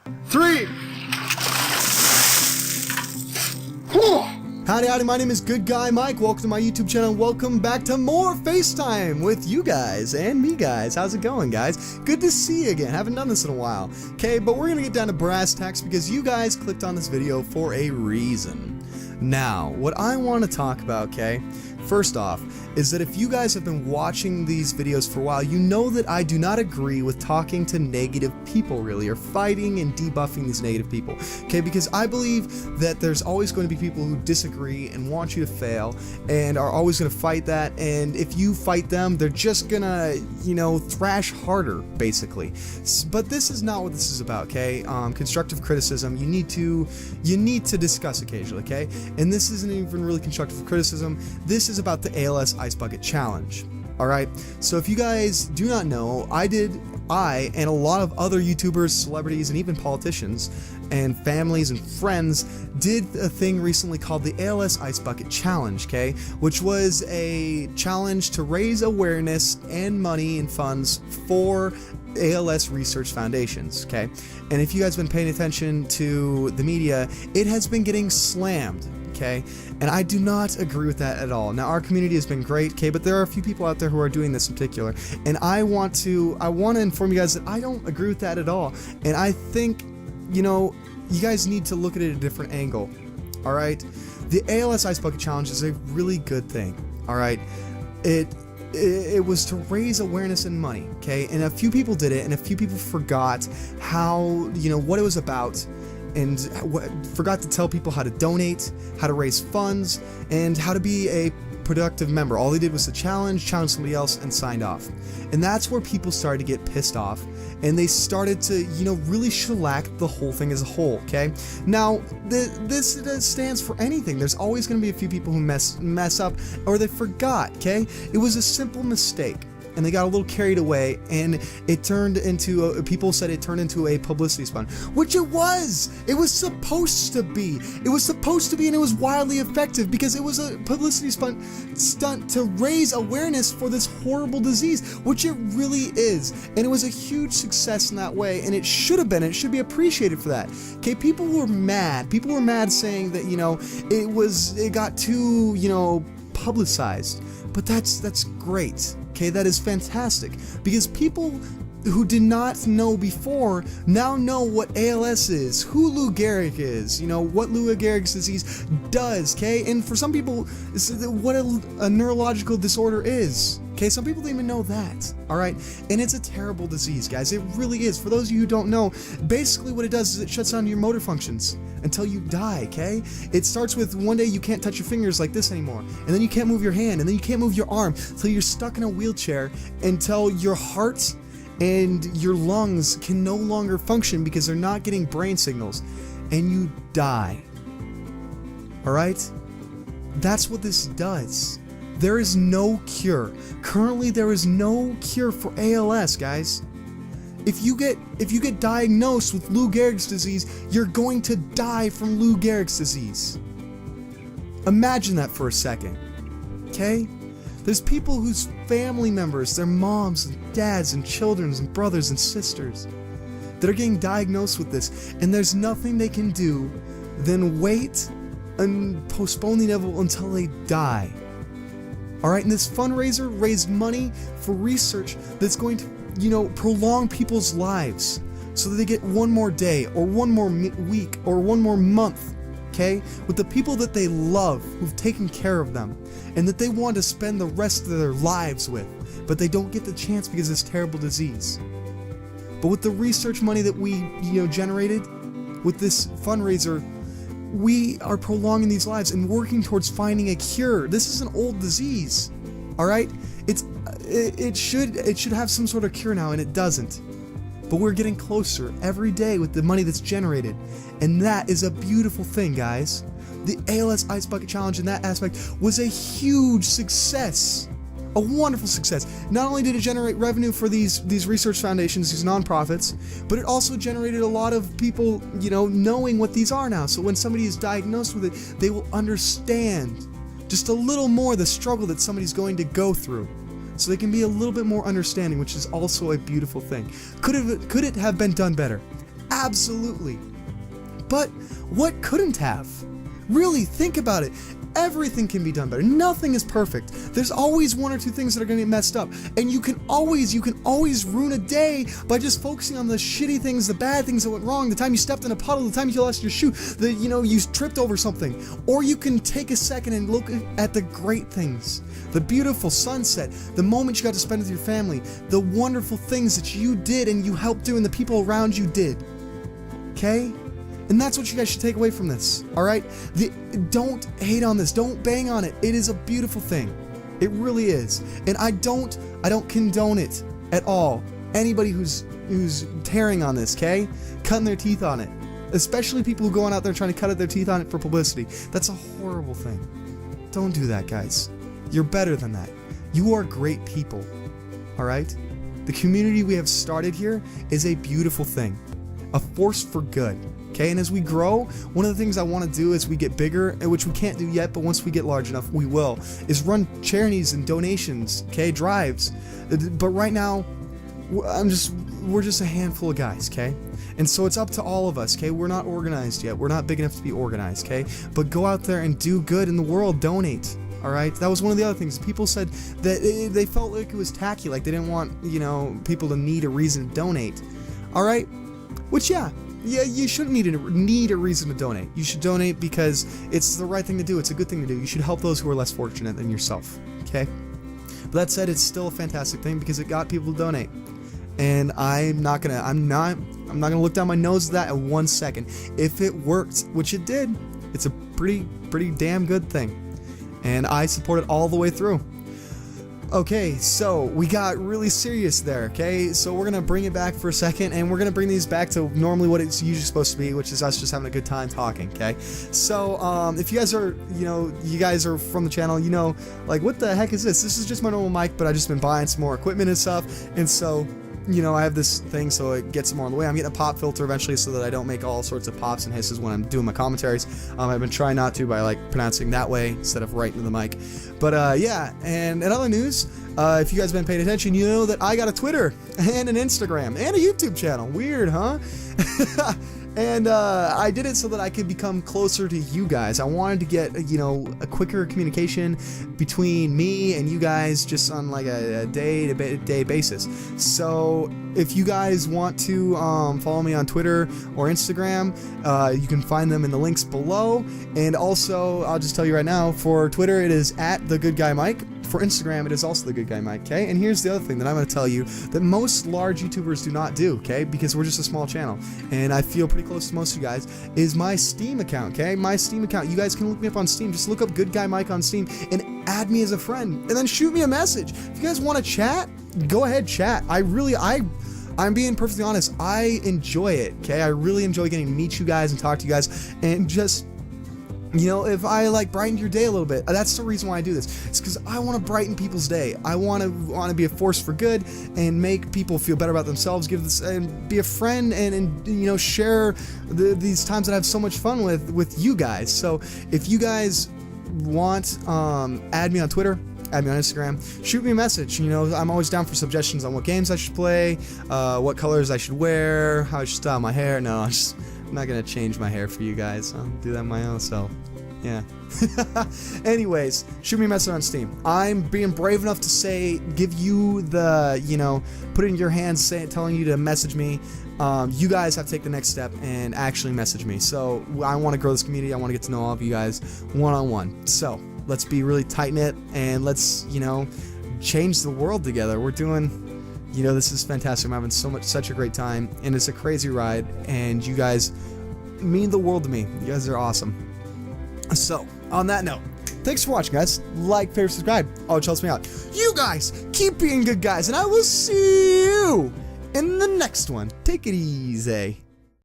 3. Howdy, my name is Good Guy Mike. Welcome to my YouTube channel. Welcome back to more FaceTime with you guys and me, guys. How's it going, guys? Good to see you again. Haven't done this in a while. Okay, but we're gonna get down to brass tacks because you guys clicked on this video for a reason. Now, what I want to talk about, okay, first off, is that if you guys have been watching these videos for a while, you know that I do not agree with talking to negative people, really, or fighting and debuffing these negative people, okay, because I believe that there's always going to be people who disagree and want you to fail and are always going to fight that, and if you fight them, they're just gonna, you know, thrash harder, basically. But this is not what this is about, okay? Constructive criticism, you need to discuss occasionally, okay? And this isn't even really constructive criticism. This is about the ALS Ice Bucket Challenge. Alright, so if you guys do not know, I and a lot of other YouTubers, celebrities, and even politicians and families and friends did a thing recently called the ALS Ice Bucket Challenge, okay? Which was a challenge to raise awareness and money and funds for ALS research foundations, okay? And if you guys have been paying attention to the media, it has been getting slammed, okay? And I do not agree with that at all. Now, our community has been great, okay, but there are a few people out there who are doing this in particular, and I want to inform you guys that I don't agree with that at all. And I think, you know, you guys need to look at it at a different angle, all right? The ALS Ice Bucket Challenge is a really good thing, all right? It was to raise awareness and money, okay? And a few people did it, and a few people forgot how, you know, what it was about, and forgot to tell people how to donate, how to raise funds, and how to be a productive member. All they did was to challenge somebody else, and signed off. And that's where people started to get pissed off, and they started to, you know, really shellac the whole thing as a whole, okay? Now, this stands for anything. There's always going to be a few people who mess up, or they forgot, okay? It was a simple mistake, and they got a little carried away, and it turned into, people said it turned into a publicity stunt, which it was! It was supposed to be! It was supposed to be, and it was wildly effective, because it was a publicity stunt to raise awareness for this horrible disease, which it really is, and it was a huge success in that way, and it should be appreciated for that. Okay, people were mad saying that, you know, it got too, you know, publicized, but that's great. Okay, that is fantastic, because people who did not know before now know what ALS is, who Lou Gehrig is, you know, what Lou Gehrig's disease does, okay? And for some people, what a neurological disorder is, okay? Some people don't even know that, alright? And it's a terrible disease, guys. It really is. For those of you who don't know, basically what it does is it shuts down your motor functions until you die, okay? It starts with one day you can't touch your fingers like this anymore, and then you can't move your hand, and then you can't move your arm, until you're stuck in a wheelchair, until your heart and your lungs can no longer function because they're not getting brain signals, and you die. Alright? That's what this does. There is no cure. Currently, there is no cure for ALS, guys. If you get diagnosed with Lou Gehrig's disease, you're going to die from Lou Gehrig's disease. Imagine that for a second. Okay? There's people whose family members, their moms and dads and children and brothers and sisters, that are getting diagnosed with this, and there's nothing they can do than wait and postpone the inevitable until they die. Alright, and this fundraiser raised money for research that's going to, you know, prolong people's lives so that they get one more day, or one more week, or one more month, okay, with the people that they love, who've taken care of them, and that they want to spend the rest of their lives with, but they don't get the chance because of this terrible disease. But with the research money that we, you know, generated with this fundraiser, we are prolonging these lives and working towards finding a cure. This is an old disease, all right? It should have some sort of cure now, and it doesn't. But we're getting closer every day with the money that's generated, and that is a beautiful thing, guys. The ALS Ice Bucket Challenge in that aspect was a huge success. A wonderful success. Not only did it generate revenue for these research foundations, these nonprofits, but it also generated a lot of people, you know, knowing what these are now. So when somebody is diagnosed with it, they will understand just a little more the struggle that somebody's going to go through. So they can be a little bit more understanding, which is also a beautiful thing. Could it have been done better? Absolutely. But what couldn't have? Really, think about it. Everything can be done better. Nothing is perfect. There's always one or two things that are going to get messed up. And you can always ruin a day by just focusing on the shitty things, the bad things that went wrong, the time you stepped in a puddle, the time you lost your shoe, you tripped over something. Or you can take a second and look at the great things. The beautiful sunset, the moment you got to spend with your family, the wonderful things that you did and you helped do and the people around you did. Okay? And that's what you guys should take away from this, alright? Don't hate on this, don't bang on it. It is a beautiful thing. It really is. And I don't condone it at all. Anybody who's tearing on this, okay? Cutting their teeth on it. Especially people who go on out there trying to cut their teeth on it for publicity. That's a horrible thing. Don't do that, guys. You're better than that. You are great people, alright? The community we have started here is a beautiful thing. A force for good. Okay, and as we grow, one of the things I want to do as we get bigger, which we can't do yet, but once we get large enough, we will, is run charities and donations, okay, drives. But right now, we're just a handful of guys, okay? And so it's up to all of us, okay? We're not organized yet. We're not big enough to be organized, okay? But go out there and do good in the world. Donate, all right? That was one of the other things. People said that they felt like it was tacky, like they didn't want, people to need a reason to donate, all right? Which, yeah, you shouldn't need a reason to donate. You should donate because it's the right thing to do. It's a good thing to do. You should help those who are less fortunate than yourself, okay? But that said, it's still a fantastic thing because it got people to donate. And I'm not gonna look down my nose at that in 1 second. If it worked, which it did, it's a pretty damn good thing. And I support it all the way through. Okay, so we got really serious there, okay? So we're gonna bring it back for a second, and we're gonna bring these back to normally what it's usually supposed to be, which is us just having a good time talking, okay? So, if you guys are, you guys are from the channel, like, what the heck is this? This is just my normal mic, but I've just been buying some more equipment and stuff, and so, I have this thing so it gets more in the way. I'm getting a pop filter eventually so that I don't make all sorts of pops and hisses when I'm doing my commentaries. I've been trying not to by pronouncing that way instead of right into the mic. But yeah, and in other news, if you guys have been paying attention, you know that I got a Twitter and an Instagram and a YouTube channel. Weird, huh? And I did it so that I could become closer to you guys. I wanted to get, a quicker communication between me and you guys just on like a day-to-day basis. So if you guys want to follow me on Twitter or Instagram, you can find them in the links below. And also, I'll just tell you right now, for Twitter, it is @TheGoodGuyMike. For Instagram, it is also The Good Guy Mike, okay? And here's the other thing that I'm going to tell you that most large YouTubers do not do, okay? Because we're just a small channel, and I feel pretty close to most of you guys, is my Steam account, okay? My Steam account. You guys can look me up on Steam. Just look up Good Guy Mike on Steam and add me as a friend, and then shoot me a message. If you guys want to chat, go ahead, chat. I'm being perfectly honest. I enjoy it, okay? I really enjoy getting to meet you guys and talk to you guys, and just... if I brighten your day a little bit, that's the reason why I do this. It's because I want to brighten people's day. I want to be a force for good and make people feel better about themselves. And be a friend and share these times that I have so much fun with you guys. So if you guys want, add me on Twitter. Add me on Instagram. Shoot me a message. I'm always down for suggestions on what games I should play, what colors I should wear, how I should style my hair. No, I'm not gonna change my hair for you guys. I'll do that my own self. Yeah. Anyways, shoot me a message on Steam. I'm being brave enough to give you the, put it in your hands, telling you to message me. You guys have to take the next step and actually message me. So I want to grow this community. I want to get to know all of you guys one-on-one. So let's be really tight-knit and let's, change the world together. We're doing... this is fantastic. I'm having such a great time, and it's a crazy ride, and you guys mean the world to me. You guys are awesome. So, on that note, thanks for watching, guys. Like, favorite, subscribe. All which helps me out. You guys, keep being good guys, and I will see you in the next one. Take it easy.